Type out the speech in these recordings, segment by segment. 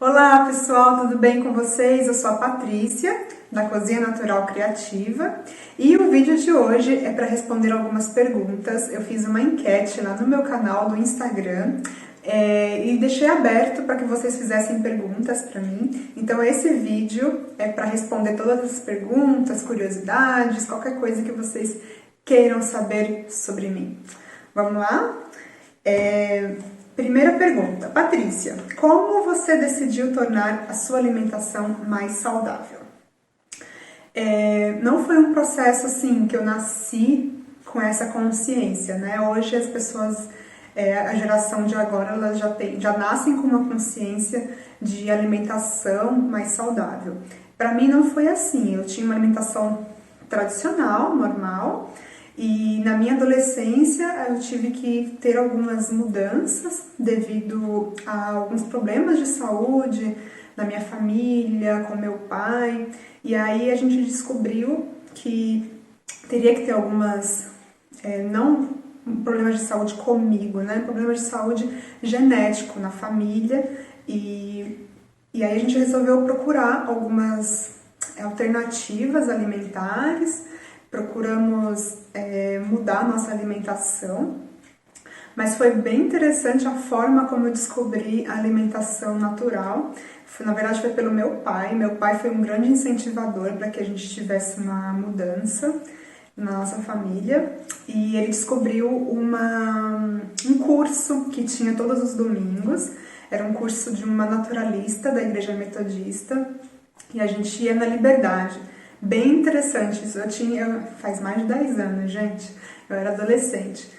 Olá pessoal, tudo bem com vocês? Eu sou a Patrícia, da Cozinha Natural Criativa, e o vídeo de hoje é para responder algumas perguntas. Eu fiz uma enquete lá no meu canal do Instagram e deixei aberto para que vocês fizessem perguntas para mim. Então esse vídeo é para responder todas as perguntas, curiosidades, qualquer coisa que vocês queiram saber sobre mim. Vamos lá? Primeira pergunta, Patrícia, como você decidiu tornar a sua alimentação mais saudável? Não foi um processo assim que eu nasci com essa consciência, né? Hoje as pessoas, a geração de agora, elas já nascem com uma consciência de alimentação mais saudável. Para mim não foi assim, eu tinha uma alimentação tradicional, normal. E na minha adolescência eu tive que ter algumas mudanças devido a alguns problemas de saúde na minha família, com meu pai. E aí a gente descobriu que teria que ter algumas, não problemas de saúde comigo, né? Problemas de saúde genético na família. E aí a gente resolveu procurar algumas alternativas alimentares. Procuramos mudar nossa alimentação, mas foi bem interessante a forma como eu descobri a alimentação natural. Na verdade, foi pelo meu pai. Meu pai foi um grande incentivador para que a gente tivesse uma mudança na nossa família. E ele descobriu um curso que tinha todos os domingos. Era um curso de uma naturalista da Igreja Metodista. E a gente ia na Liberdade. Bem interessante isso, faz mais de 10 anos, gente, eu era adolescente.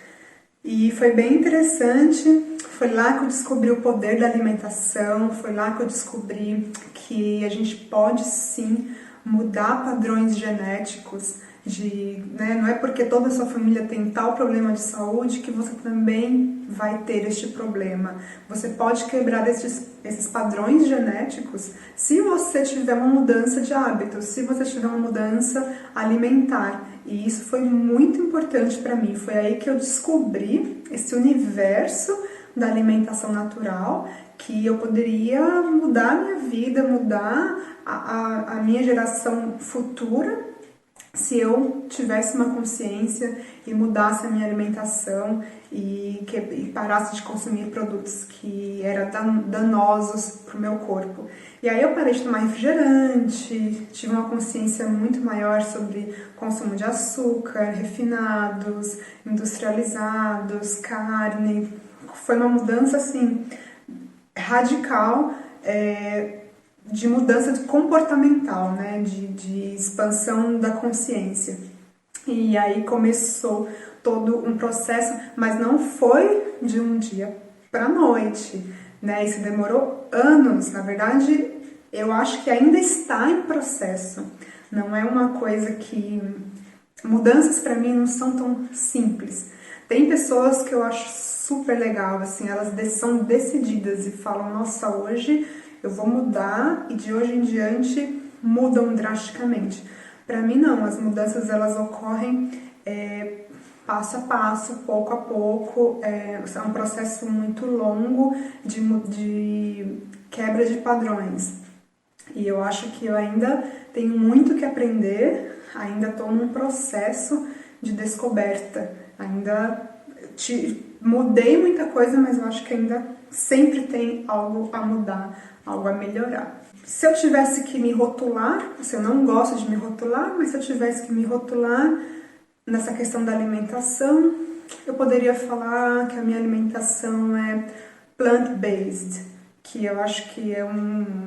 E foi bem interessante, foi lá que eu descobri o poder da alimentação, foi lá que eu descobri que a gente pode sim mudar padrões genéticos, não é porque toda a sua família tem tal problema de saúde que você também vai ter este problema. Você pode quebrar esses padrões genéticos se você tiver uma mudança de hábitos, se você tiver uma mudança alimentar. E isso foi muito importante para mim. Foi aí que eu descobri esse universo da alimentação natural, que eu poderia mudar a minha vida, mudar a minha geração futura, se eu tivesse uma consciência e mudasse a minha alimentação e parasse de consumir produtos que eram danosos para o meu corpo. E aí eu parei de tomar refrigerante, tive uma consciência muito maior sobre consumo de açúcar, refinados, industrializados, carne. Foi uma mudança assim radical, de mudança comportamental, né? De expansão da consciência. E aí começou todo um processo, mas não foi de um dia para a noite, né? Isso demorou anos. Na verdade, eu acho que ainda está em processo. Não é uma coisa que... Mudanças para mim não são tão simples. Tem pessoas que eu acho super legal, assim, elas são decididas e falam, nossa, hoje eu vou mudar, e de hoje em diante mudam drasticamente. Para mim não, as mudanças elas ocorrem passo a passo, pouco a pouco, é um processo muito longo de quebra de padrões. E eu acho que eu ainda tenho muito que aprender, ainda estou num processo de descoberta, mudei muita coisa, mas eu acho que ainda sempre tem algo a mudar, algo a melhorar. Se eu tivesse que me rotular, eu não gosto de me rotular, mas se eu tivesse que me rotular nessa questão da alimentação, eu poderia falar que a minha alimentação é plant-based, que eu acho que é uma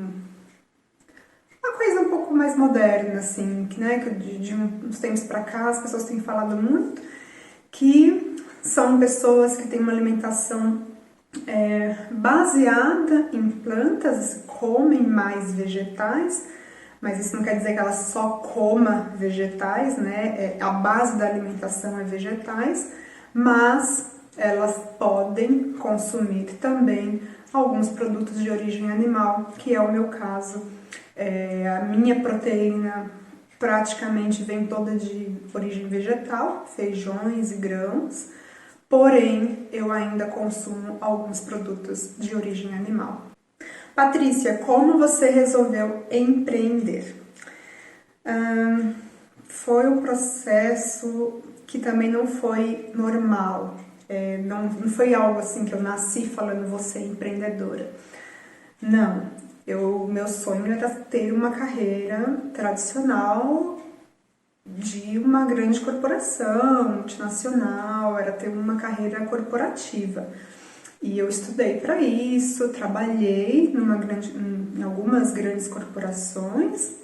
coisa um pouco mais moderna, assim, né, que de uns tempos para cá as pessoas têm falado muito, que são pessoas que têm uma alimentação baseada em plantas, comem mais vegetais, mas isso não quer dizer que ela só coma vegetais, né? A base da alimentação é vegetais, mas elas podem consumir também alguns produtos de origem animal, que é o meu caso. A minha proteína praticamente vem toda de origem vegetal, feijões e grãos, porém eu ainda consumo alguns produtos de origem animal. Patrícia, como você resolveu empreender? Foi um processo que também não foi normal. Não foi algo assim que eu nasci falando vou ser empreendedora. Não, meu sonho era ter uma carreira tradicional de uma grande corporação, multinacional, era ter uma carreira corporativa. E eu estudei para isso, trabalhei em algumas grandes corporações,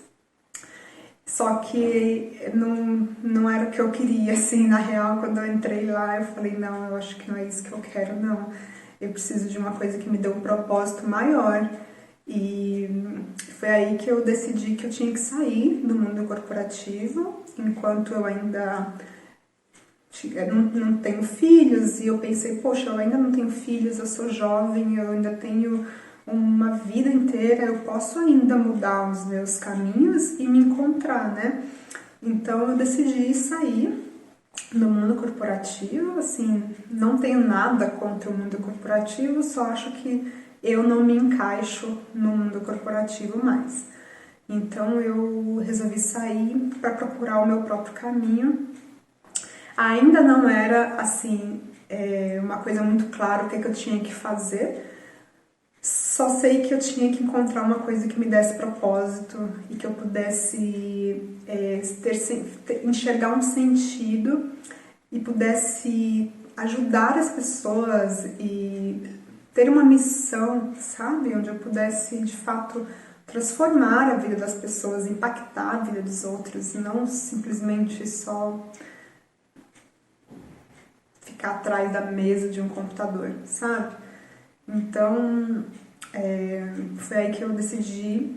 só que não era o que eu queria, assim, na real, quando eu entrei lá, eu falei, não, eu acho que não é isso que eu quero, não. Eu preciso de uma coisa que me dê um propósito maior. E foi aí que eu decidi que eu tinha que sair do mundo corporativo, enquanto eu ainda não tenho filhos, e eu pensei, poxa, eu ainda não tenho filhos, eu sou jovem, eu ainda tenho uma vida inteira, eu posso ainda mudar os meus caminhos e me encontrar, né? Então eu decidi sair do mundo corporativo, assim, não tenho nada contra o mundo corporativo, só acho que eu não me encaixo no mundo corporativo mais. Então eu resolvi sair para procurar o meu próprio caminho. Ainda não era, assim, uma coisa muito clara o que eu tinha que fazer, só sei que eu tinha que encontrar uma coisa que me desse propósito e que eu pudesse enxergar um sentido e pudesse ajudar as pessoas e ter uma missão, sabe? Onde eu pudesse, de fato, transformar a vida das pessoas, impactar a vida dos outros, não simplesmente só ficar atrás da mesa de um computador, sabe? Então, foi aí que eu decidi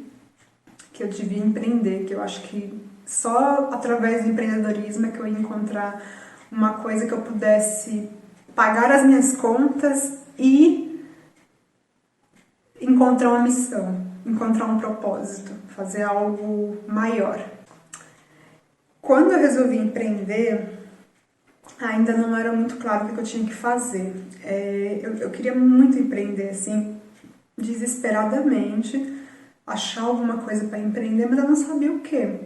que eu devia empreender, que eu acho que só através do empreendedorismo é que eu ia encontrar uma coisa que eu pudesse pagar as minhas contas e encontrar uma missão, encontrar um propósito, fazer algo maior. Quando eu resolvi empreender, ainda não era muito claro o que eu tinha que fazer. Eu queria muito empreender, assim, desesperadamente, achar alguma coisa para empreender, mas eu não sabia o que.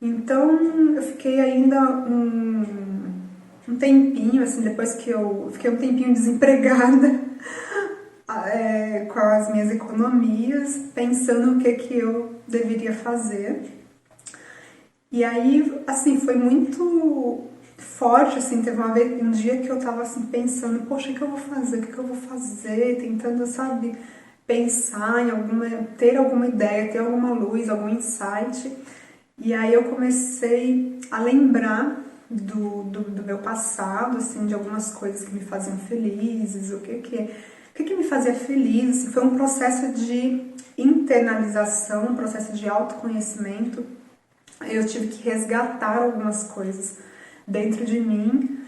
Então eu fiquei ainda um tempinho, assim, depois que eu fiquei um tempinho desempregada, com as minhas economias, pensando o que eu deveria fazer. E aí, assim, foi muito forte, assim, teve um dia que eu tava, assim, pensando, poxa, o que eu vou fazer, o que eu vou fazer, tentando, sabe, pensar ter alguma ideia, ter alguma luz, algum insight. E aí eu comecei a lembrar do meu passado, assim, de algumas coisas que me faziam felizes, o que me fazia feliz, assim, foi um processo de internalização, um processo de autoconhecimento. Eu tive que resgatar algumas coisas dentro de mim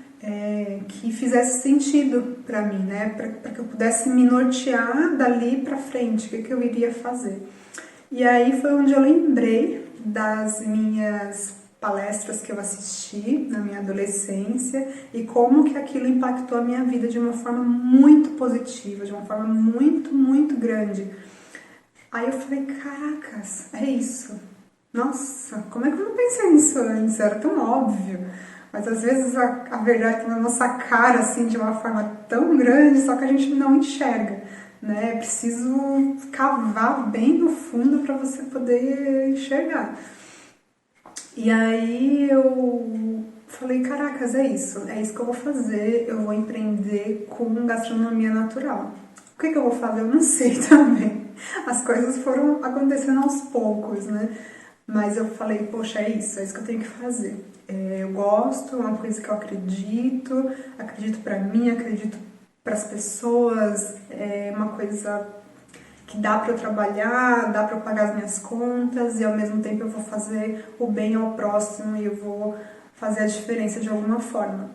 que fizesse sentido para mim, né? Para que eu pudesse me nortear dali para frente, o que eu iria fazer. E aí foi onde eu lembrei das minhas palestras que eu assisti na minha adolescência e como que aquilo impactou a minha vida de uma forma muito positiva, de uma forma muito, muito grande. Aí eu falei, caracas, é isso. Nossa, como é que eu não pensei nisso antes? Era tão óbvio. Mas às vezes a verdade está na nossa cara, assim, de uma forma tão grande, só que a gente não enxerga, né? É preciso cavar bem no fundo para você poder enxergar. E aí eu falei, caracas, é isso que eu vou fazer, eu vou empreender com gastronomia natural. O que eu vou fazer? Eu não sei também. As coisas foram acontecendo aos poucos, né? Mas eu falei, poxa, é isso que eu tenho que fazer. Eu gosto, é uma coisa que eu acredito pra mim, acredito pras pessoas, é uma coisa que dá pra eu trabalhar, dá pra eu pagar as minhas contas e ao mesmo tempo eu vou fazer o bem ao próximo e eu vou fazer a diferença de alguma forma.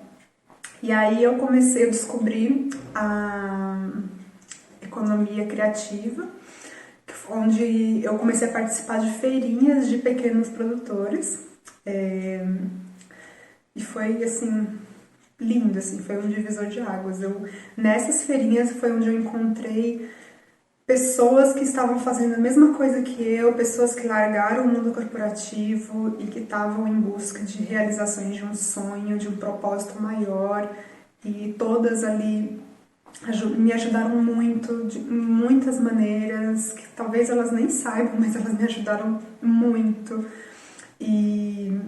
E aí eu descobrir a economia criativa, onde eu comecei a participar de feirinhas de pequenos produtores. E foi, assim, lindo, assim, foi um divisor de águas. Nessas feirinhas foi onde eu encontrei pessoas que estavam fazendo a mesma coisa que eu, pessoas que largaram o mundo corporativo e que estavam em busca de realizações de um sonho, de um propósito maior, e todas ali me ajudaram muito, de muitas maneiras, que talvez elas nem saibam, mas elas me ajudaram muito. E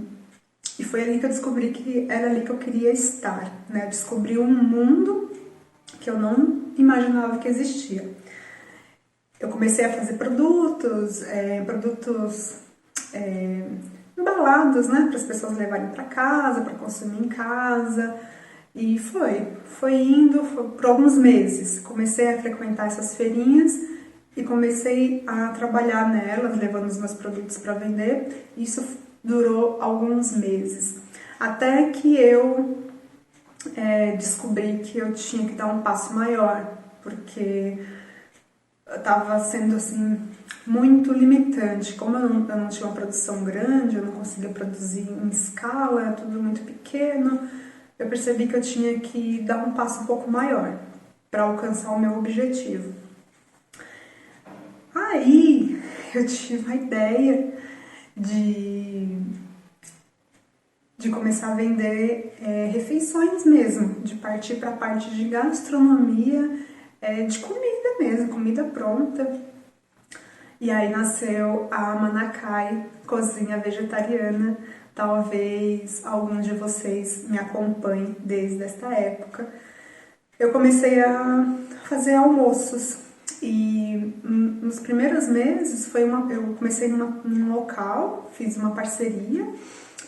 foi ali que eu descobri que era ali que eu queria estar, né? Eu descobri um mundo que eu não imaginava que existia. Eu comecei a fazer produtos embalados, né? Para as pessoas levarem para casa, para consumir em casa. E foi indo por alguns meses. Comecei a frequentar essas feirinhas e comecei a trabalhar nelas, levando os meus produtos para vender. Isso durou alguns meses, até que eu descobri que eu tinha que dar um passo maior, porque estava sendo assim muito limitante. Como eu não tinha uma produção grande, eu não conseguia produzir em escala, tudo muito pequeno, eu percebi que eu tinha que dar um passo um pouco maior para alcançar o meu objetivo. Aí eu tive a ideia de começar a vender refeições mesmo, de partir para a parte de gastronomia, de comida mesmo, comida pronta. E aí nasceu a Manacai Cozinha Vegetariana. Talvez alguns de vocês me acompanhem desde esta época. Eu comecei a fazer almoços e nos primeiros meses eu comecei num local, fiz uma parceria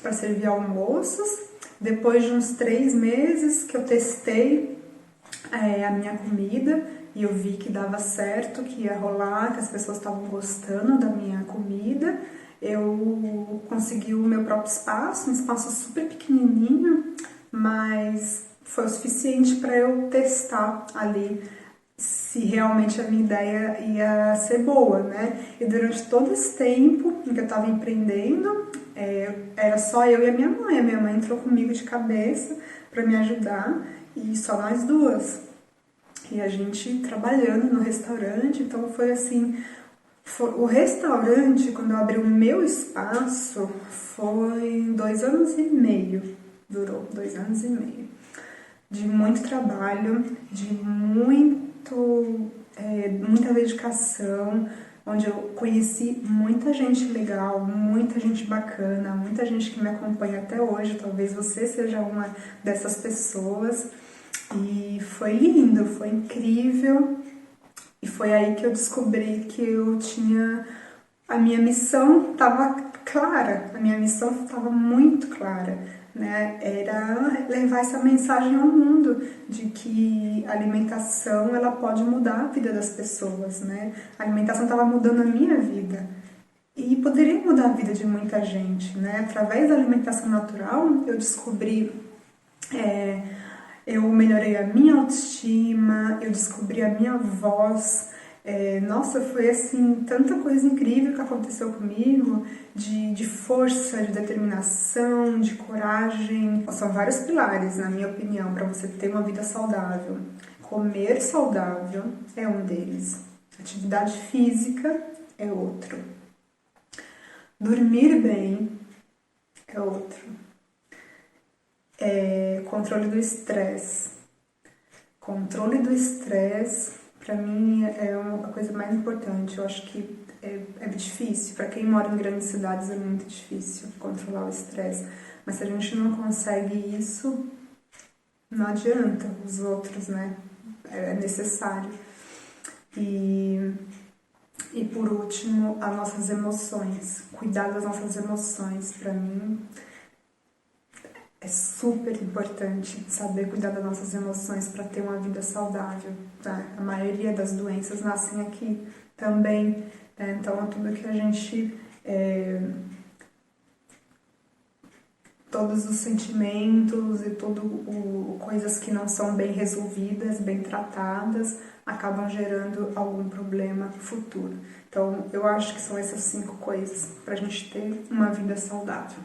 para servir almoços. Depois de uns 3 meses que eu testei a minha comida e eu vi que dava certo, que ia rolar, que as pessoas estavam gostando da minha comida, eu consegui o meu próprio espaço, um espaço super pequenininho, mas foi o suficiente para eu testar ali se realmente a minha ideia ia ser boa, né? E durante todo esse tempo em que eu estava empreendendo, era só eu e a minha mãe. A minha mãe entrou comigo de cabeça para me ajudar e só nós duas. E a gente trabalhando no restaurante, então foi assim. O restaurante, quando eu abri o meu espaço, foi 2 anos e meio. Durou 2 anos e meio. De muito trabalho, de muita dedicação, onde eu conheci muita gente legal, muita gente bacana, muita gente que me acompanha até hoje. Talvez você seja uma dessas pessoas. E foi lindo, foi incrível. E foi aí que eu descobri que eu tinha... A minha missão estava clara, a minha missão estava muito clara, né? Era levar essa mensagem ao mundo de que a alimentação ela pode mudar a vida das pessoas, né? A alimentação estava mudando a minha vida e poderia mudar a vida de muita gente, né? Através da alimentação natural eu descobri... eu melhorei a minha autoestima, eu descobri a minha voz. Nossa, foi assim, tanta coisa incrível que aconteceu comigo, de força, de determinação, de coragem. São vários pilares, na minha opinião, para você ter uma vida saudável. Comer saudável é um deles. Atividade física é outro. Dormir bem é outro. Controle do estresse. Controle do estresse, para mim, é a coisa mais importante. Eu acho que é difícil. Para quem mora em grandes cidades é muito difícil controlar o estresse. Mas se a gente não consegue isso, não adianta os outros, né? É necessário. E por último, as nossas emoções. Cuidar das nossas emoções, para mim... É super importante saber cuidar das nossas emoções para ter uma vida saudável, tá? A maioria das doenças nascem aqui também, né? Então, tudo que a gente... todos os sentimentos e coisas que não são bem resolvidas, bem tratadas, acabam gerando algum problema futuro. Então, eu acho que são essas 5 coisas para a gente ter uma vida saudável.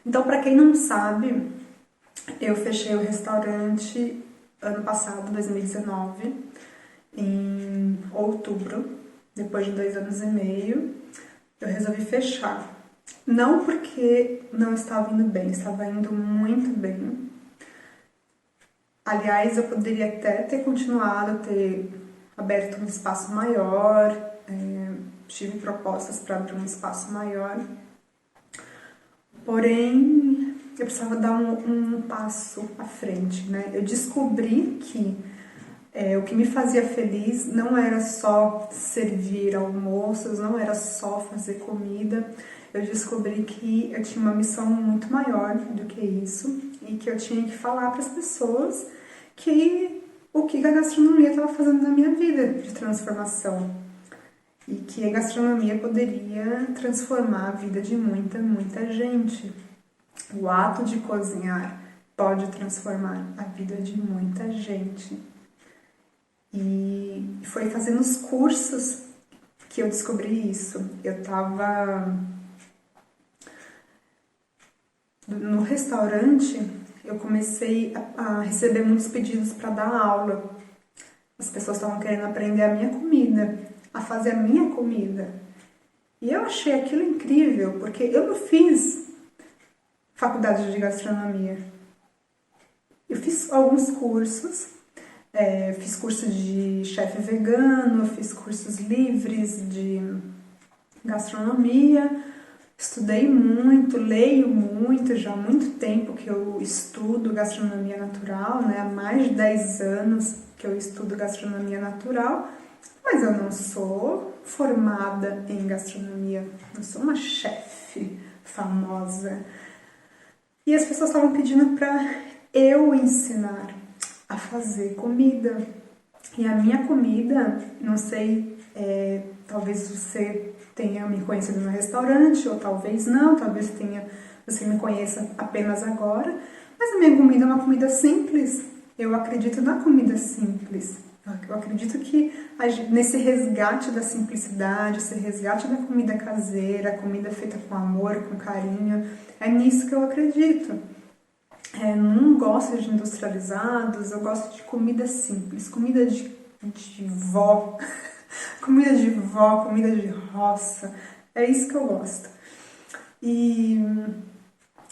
Então, para quem não sabe, eu fechei o restaurante ano passado, 2019, em outubro, depois de 2 anos e meio, eu resolvi fechar. Não porque não estava indo bem, estava indo muito bem. Aliás, eu poderia até ter continuado, ter aberto um espaço maior, tive propostas para abrir um espaço maior, porém eu precisava dar um passo à frente, né? Eu descobri que o que me fazia feliz não era só servir almoços, não era só fazer comida. Eu descobri que eu tinha uma missão muito maior do que isso e que eu tinha que falar para as pessoas que o que a gastronomia estava fazendo na minha vida de transformação e que a gastronomia poderia transformar a vida de muita, muita gente. O ato de cozinhar pode transformar a vida de muita gente. E foi fazendo os cursos que eu descobri isso. Eu estava no restaurante, eu comecei a receber muitos pedidos para dar aula. As pessoas estavam querendo aprender a minha comida, a fazer a minha comida. E eu achei aquilo incrível, porque eu não fiz faculdade de gastronomia. Eu fiz alguns cursos, fiz curso de chefe vegano, fiz cursos livres de gastronomia, estudei muito, leio muito, já há muito tempo que eu estudo gastronomia natural, né? Há mais de 10 anos que eu estudo gastronomia natural, mas eu não sou formada em gastronomia, não sou uma chefe famosa. E as pessoas estavam pedindo para eu ensinar a fazer comida. E a minha comida, não sei, talvez você tenha me conhecido no restaurante, ou talvez não, talvez você me conheça apenas agora, mas a minha comida é uma comida simples. Eu acredito na comida simples. Eu acredito que nesse resgate da simplicidade, esse resgate da comida caseira, comida feita com amor, com carinho, é nisso que eu acredito. Não gosto de industrializados, eu gosto de comida simples, comida de vó, comida de vó, comida de roça, é isso que eu gosto. E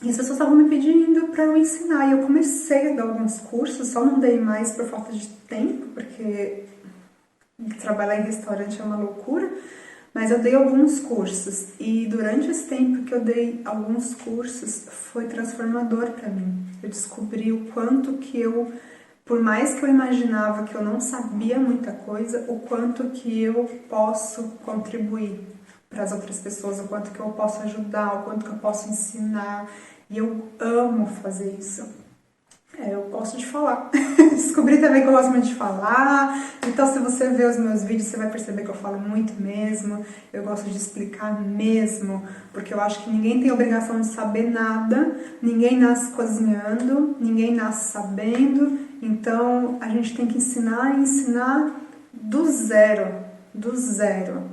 as pessoas estavam me pedindo para eu ensinar, e eu comecei a dar alguns cursos, só não dei mais por falta de tempo, porque trabalhar em restaurante é uma loucura, mas eu dei alguns cursos, e durante esse tempo que eu dei alguns cursos, foi transformador para mim. Eu descobri o quanto que por mais que eu imaginava que eu não sabia muita coisa, o quanto que eu posso contribuir para as outras pessoas, o quanto que eu posso ajudar, o quanto que eu posso ensinar, e eu amo fazer isso. Eu gosto de falar. Descobri também que eu gosto muito de falar. Então, se você ver os meus vídeos, você vai perceber que eu falo muito mesmo. Eu gosto de explicar mesmo, porque eu acho que ninguém tem obrigação de saber nada. Ninguém nasce cozinhando, ninguém nasce sabendo. Então, a gente tem que ensinar e ensinar do zero. Do zero.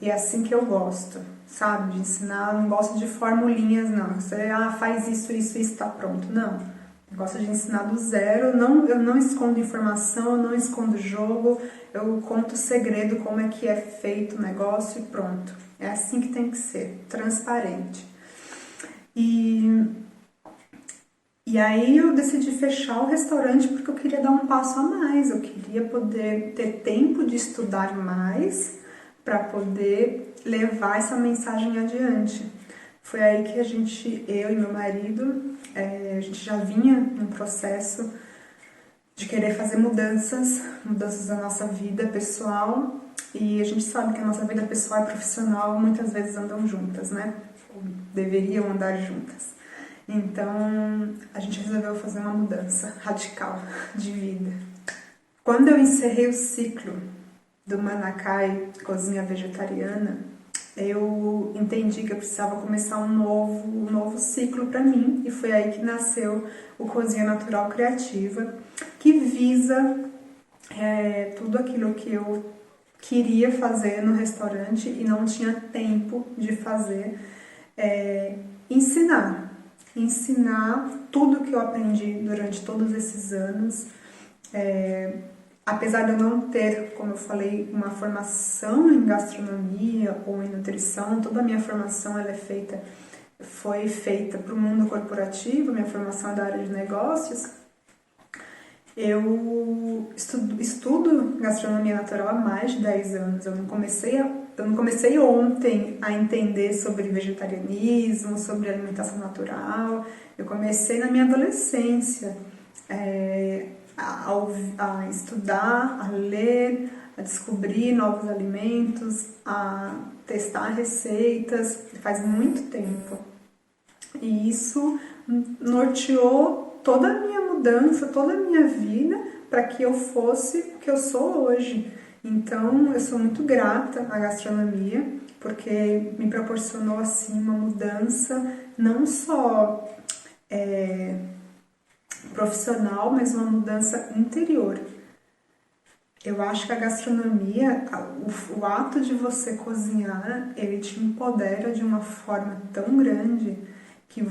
E é assim que eu gosto, sabe? De ensinar. Eu não gosto de formulinhas, não. Você faz isso, isso, isso, tá pronto. Não. Eu gosto de ensinar do zero, eu não escondo informação, eu não escondo jogo, eu conto o segredo, como é que é feito o negócio e pronto. É assim que tem que ser, transparente. E aí eu decidi fechar o restaurante porque eu queria dar um passo a mais, eu queria poder ter tempo de estudar mais para poder levar essa mensagem adiante. Foi aí que eu e meu marido, a gente já vinha num processo de querer fazer mudanças da nossa vida pessoal, e a gente sabe que a nossa vida pessoal e profissional muitas vezes andam juntas, né? Ou deveriam andar juntas. Então, a gente resolveu fazer uma mudança radical de vida. Quando eu encerrei o ciclo do Manacai Cozinha Vegetariana, eu entendi que eu precisava começar um novo ciclo para mim, e foi aí que nasceu o Cozinha Natural Criativa, que visa tudo aquilo que eu queria fazer no restaurante e não tinha tempo de fazer, ensinar tudo que eu aprendi durante todos esses anos, apesar de eu não ter, como eu falei, uma formação em gastronomia ou em nutrição, toda a minha formação foi feita para o mundo corporativo, minha formação é da área de negócios. Eu estudo gastronomia natural há mais de 10 anos. Eu não comecei ontem a entender sobre vegetarianismo, sobre alimentação natural. Eu comecei na minha adolescência a estudar, a ler, a descobrir novos alimentos, a testar receitas. Faz muito tempo. E isso norteou toda a minha mudança, toda a minha vida para que eu fosse o que eu sou hoje. Então, eu sou muito grata à gastronomia, porque me proporcionou assim uma mudança não só profissional, mas uma mudança interior. Eu acho que a gastronomia, o ato de você cozinhar, ele te empodera de uma forma tão grande que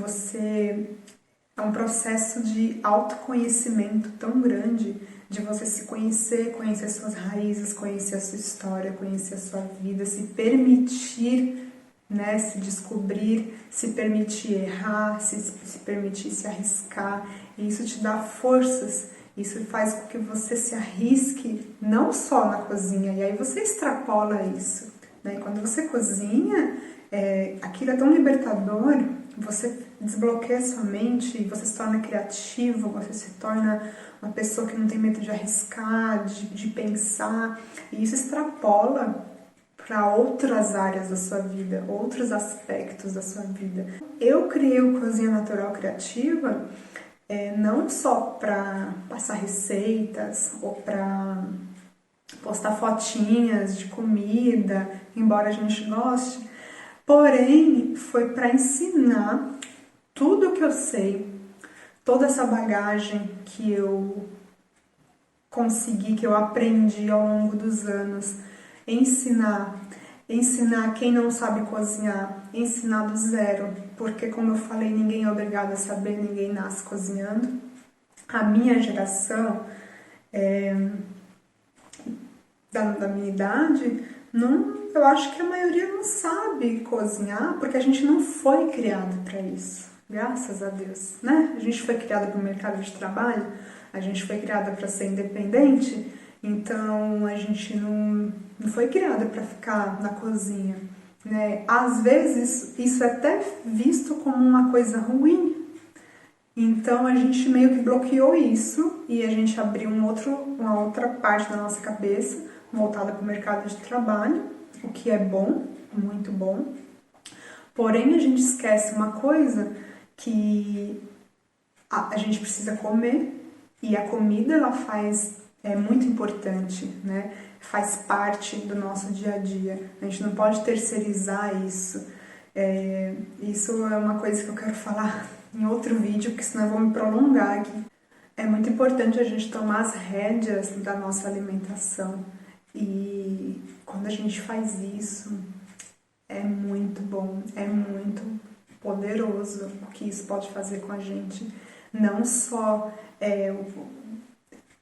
é um processo de autoconhecimento tão grande, de você se conhecer, conhecer suas raízes, conhecer a sua história, conhecer a sua vida, se permitir, né, se descobrir, se permitir errar, se permitir se arriscar. E isso te dá forças, isso faz com que você se arrisque não só na cozinha, e aí você extrapola isso, né? Quando você cozinha, aquilo é tão libertador, você desbloqueia sua mente, você se torna criativo, você se torna uma pessoa que não tem medo de arriscar, de pensar, e isso extrapola para outras áreas da sua vida, outros aspectos da sua vida. Eu criei o Cozinha Natural Criativa não só para passar receitas ou para postar fotinhas de comida, embora a gente goste, porém foi para ensinar tudo o que eu sei, toda essa bagagem que eu consegui, que eu aprendi ao longo dos anos, ensinar quem não sabe cozinhar, ensinar do zero, porque como eu falei, ninguém é obrigado a saber, ninguém nasce cozinhando. A minha geração, da minha idade, eu acho que a maioria não sabe cozinhar, porque a gente não foi criado para isso, graças a Deus, né? A gente foi criado para o mercado de trabalho, a gente foi criada para ser independente, então a gente não foi criada para ficar na cozinha, né? Às vezes isso é até visto como uma coisa ruim, então a gente meio que bloqueou isso e a gente abriu uma outra parte da nossa cabeça voltada para o mercado de trabalho, o que é bom, muito bom. Porém, a gente esquece uma coisa, que a gente precisa comer, e a comida é muito importante, né? Faz parte do nosso dia a dia. A gente não pode terceirizar isso. Isso é uma coisa que eu quero falar em outro vídeo, porque senão eu vou me prolongar aqui. É muito importante a gente tomar as rédeas da nossa alimentação. E quando a gente faz isso, é muito bom, é muito poderoso o que isso pode fazer com a gente. Não só é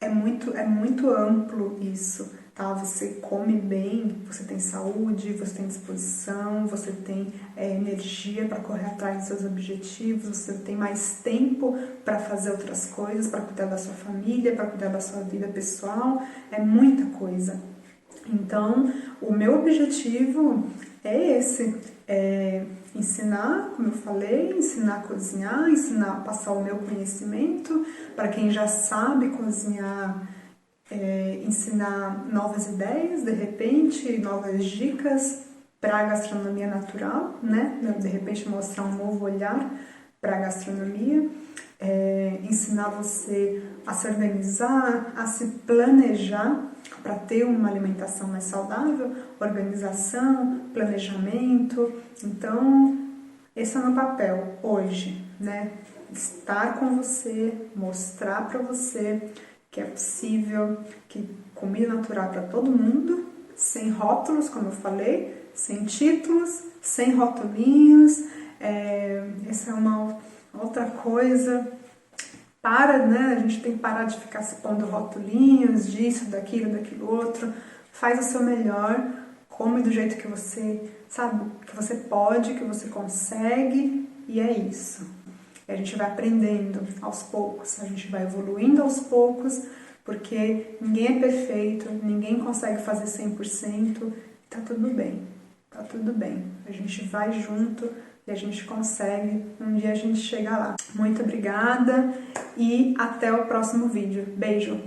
muito amplo isso, tá? Você come bem, você tem saúde, você tem disposição, você tem energia para correr atrás dos seus objetivos, você tem mais tempo para fazer outras coisas, para cuidar da sua família, para cuidar da sua vida pessoal, é muita coisa. Então, o meu objetivo é esse, ensinar, como eu falei, ensinar a cozinhar, ensinar a passar o meu conhecimento para quem já sabe cozinhar, ensinar novas ideias, de repente, novas dicas para a gastronomia natural, né? De repente mostrar um novo olhar para a gastronomia, ensinar você a se organizar, a se planejar para ter uma alimentação mais saudável, organização, planejamento. Então, esse é o meu papel hoje, né? Estar com você, mostrar para você que é possível, que comida natural para todo mundo, sem rótulos, como eu falei, sem títulos, sem rotulinhos. Essa é uma outra coisa Para, né? A gente tem que parar de ficar se pondo rotulinhos disso, daquilo, daquilo outro. Faz o seu melhor, come do jeito que você sabe, que você pode, que você consegue, e é isso. A gente vai aprendendo aos poucos, a gente vai evoluindo aos poucos, porque ninguém é perfeito, ninguém consegue fazer 100%, tá tudo bem, tá tudo bem. A gente vai junto e a gente consegue, um dia a gente chega lá. Muito obrigada e até o próximo vídeo. Beijo!